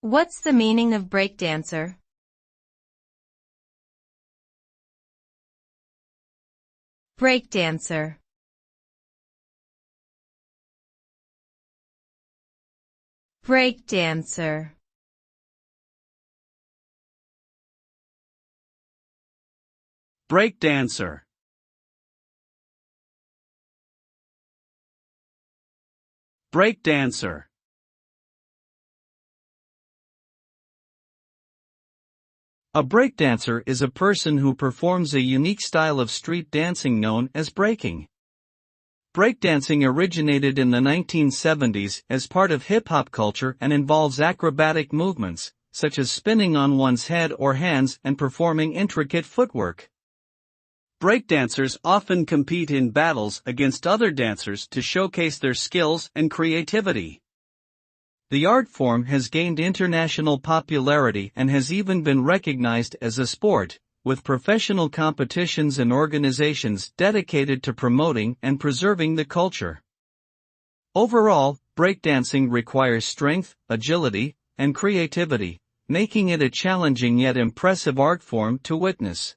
What's the meaning of breakdancer? Breakdancer. Breakdancer. Breakdancer. Breakdancer. A breakdancer is a person who performs a unique style of street dancing known as breaking. Breakdancing originated in the 1970s as part of hip-hop culture and involves acrobatic movements, such as spinning on one's head or hands and performing intricate footwork. Breakdancers often compete in battles against other dancers to showcase their skills and creativity. The art form has gained international popularity and has even been recognized as a sport, with professional competitions and organizations dedicated to promoting and preserving the culture. Overall, breakdancing requires strength, agility, and creativity, making it a challenging yet impressive art form to witness.